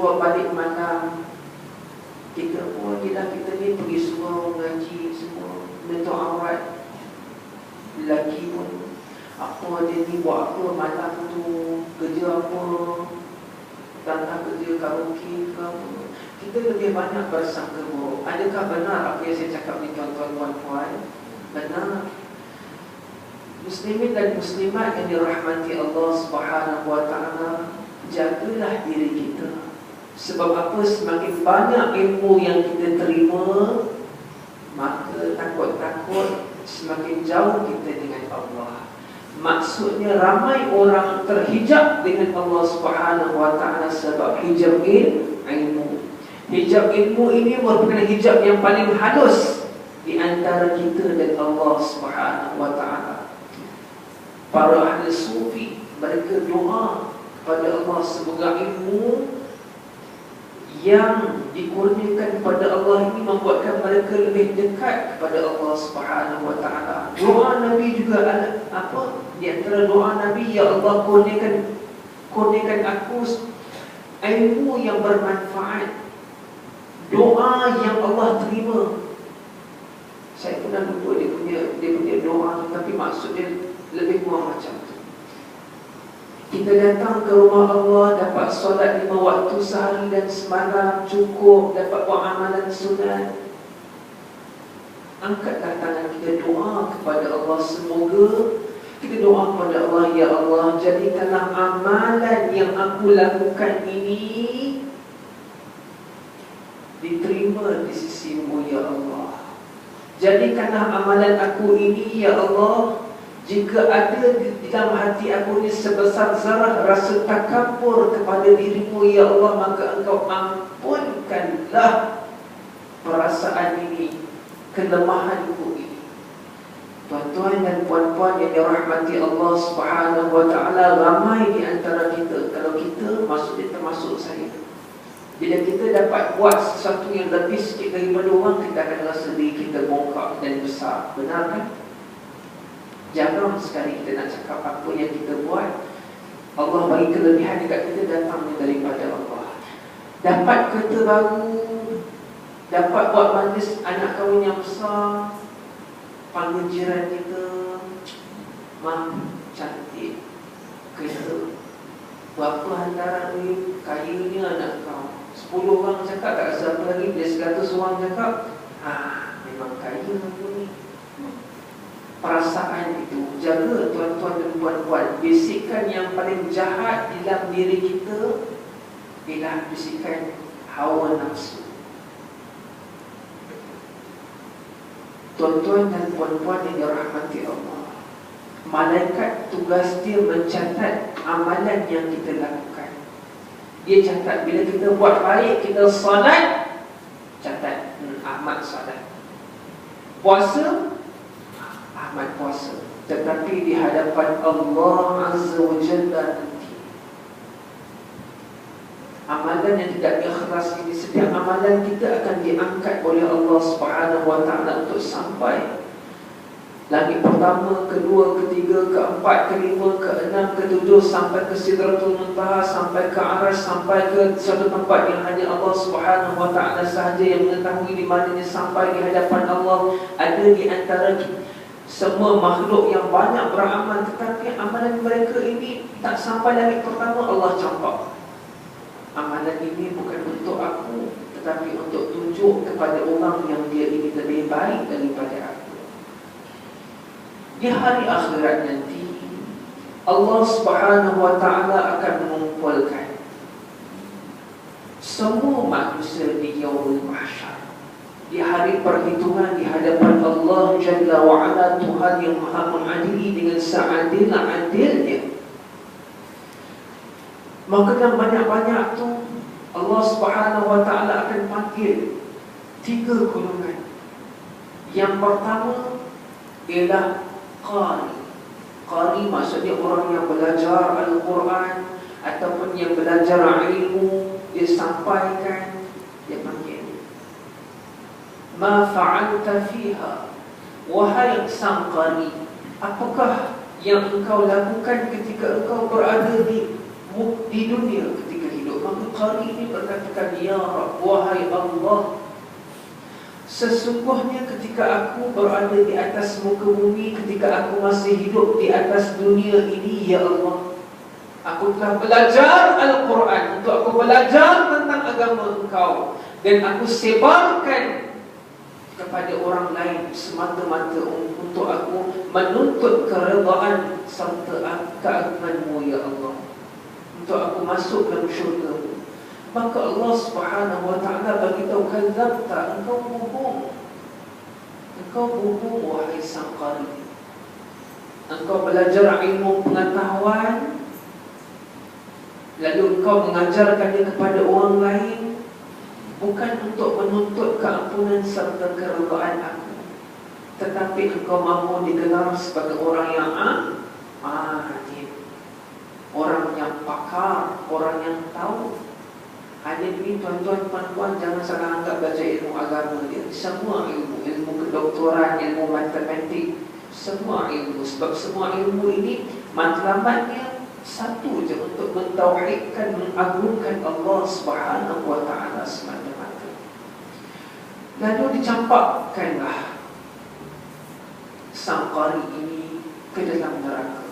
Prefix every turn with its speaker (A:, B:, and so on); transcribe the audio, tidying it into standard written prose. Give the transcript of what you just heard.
A: keluar balik malam, kita pun yelah, kita ni pergi surau, ngaji semua, menutup aurat. Lelaki pun apa dia ni buat apa malam tu, kerja apa, tentang kerja karaoke ke apa. Kita lebih banyak bersangka buruk. Adakah benar apa yang saya cakap ni tuan-tuan puan-puan? Benar. Muslimin dan muslimat yang dirahmati Allah Subhanahu wa ta'ala, jagalah diri kita. Sebab apa? Semakin banyak ilmu yang kita terima, maka takut-takut semakin jauh kita dengan Allah. Maksudnya ramai orang terhijab dengan Allah Subhanahu wa ta'ala sebab hijab ilmu. Hijab ilmu ini merupakan hijab yang paling halus di antara kita dan Allah Subhanahu wa ta'ala. Para ahli sufi, mereka doa kepada Allah semoga ilmu yang dikurniakan kepada Allah ini membuatkan mereka lebih dekat kepada Allah Subhanahu wa ta'ala. Doa Nabi juga apa? Di antara doa Nabi, ya Allah kurniakan aku ilmu yang bermanfaat, doa yang Allah terima. Saya pernah lupa dia punya doa, tapi maksud dia lebih kurang macam tu. Kita datang ke rumah Allah, dapat solat 5 waktu sehari dan semalam cukup, dapat buat amalan sunat. Angkatlah tangan kita, doa kepada Allah. Semoga kita doa kepada Allah, ya Allah, jadikanlah amalan yang aku lakukan ini diterima di sisi-Mu, ya Allah. Jadikanlah amalan aku ini, ya Allah, jika ada di dalam hati aku ini sebesar zarah rasa takabur kepada diri-Mu, ya Allah, maka Engkau ampunkanlah perasaan ini, kelemahanku ini. Tuan-tuan dan puan-puan yang dirahmati Allah Subhanahu wa ta'ala, ramai di antara kita, kalau kita maksudnya termasuk saya, bila kita dapat buat sesuatu yang lebih sikit daripada orang, kita akan rasa diri kita bongkak dan besar. Benar kan? Jarang sekali kita nak cakap apa yang kita buat, Allah bagi kelebihan dekat kita, datangnya daripada Allah. Dapat kereta baru, dapat buat majlis anak kahwin yang besar, panggil jiran kita, "Mak, cantik kereta, berapa hantaran ni, kayanya anak kau." 10 orang cakap, tak rasa apa lagi. Bila 100 orang cakap, memang kaya aku ni. Perasaan itu, jaga tuan-tuan dan puan-puan. Bisikan yang paling jahat dalam diri kita ialah bisikan hawa nafsu. Tuan-tuan dan puan-puan yang dirahmati Allah, malaikat tugas dia mencatat amalan yang kita lakukan. Dia catat, bila kita buat baik, kita salat, catat, Ahmad salat. Puasa, Ahmad puasa. Tetapi di hadapan Allah Azza wa Jalla nanti, amalan yang tidak ikhlas ini, setiap amalan kita akan diangkat oleh Allah Subhanahu wa ta'ala untuk sampai langit pertama, kedua, ketiga, keempat, kelima, keenam, ketujuh, sampai ke Sidratul Muntaha, sampai ke Arash, sampai ke suatu tempat yang hanya Allah Subhanahu wa ta'ala sahaja yang mengetahui di mananya. Sampai di hadapan Allah, ada di antara semua makhluk yang banyak beramal, tetapi amalan mereka ini tak sampai langit pertama. Allah campak, amalan ini bukan untuk aku, tetapi untuk tunjuk kepada orang yang dia ini lebih baik daripada aku. Di hari akhirat nanti, Allah Subhanahu wa ta'ala akan mengumpulkan semua manusia di yaumul mahsyar, di hari perhitungan di hadapan Allah Jalla wa'ala, Tuhan yang maha mengadili dengan seadil-adilnya. Maka dalam banyak-banyak tu, Allah Subhanahu wa ta'ala akan panggil 3 golongan. Yang pertama ialah Qari. Qari maksudnya orang yang belajar Al-Quran ataupun yang belajar ilmu, dia sampaikan, dia panggil, "Ma fa'alta fiha?" Wahai sang Qari, apakah yang engkau lakukan ketika engkau berada di dunia ketika hidup? Maka Qari ini berkatakan, Ya Rabb, wahai Allah, sesungguhnya ketika aku berada di atas muka bumi, ketika aku masih hidup di atas dunia ini, Ya Allah, aku telah belajar Al-Quran, untuk aku belajar tentang agama Engkau, dan aku sebarkan kepada orang lain semata-mata untuk aku menuntut keredaan serta keagungan-Mu, Ya Allah, untuk aku masuk dalam syurga. Maka Allah Subhanahu wa ta'ala beritahu, kadzabta, engkau bohong. Engkau bohong, wahai sang qari. Engkau belajar ilmu pengetahuan, lalu engkau mengajarkannya kepada orang lain, bukan untuk menuntut keampunan serta keredaan aku, tetapi engkau mahu digelar sebagai orang yang alim, orang yang pakar, orang yang tahu. Hadirin tuan-tuan, puan-puan, jangan salah anggap baca ilmu agama dia. Semua ilmu, ilmu kedoktoran, ilmu matematik, semua ilmu. Sebab semua ilmu ini matlamatnya satu je, untuk mentauhidkan, mengagungkan Allah Subhanahu wa ta'ala semata-mata. Lalu dicampakkanlah sang qari ini ke dalam neraka.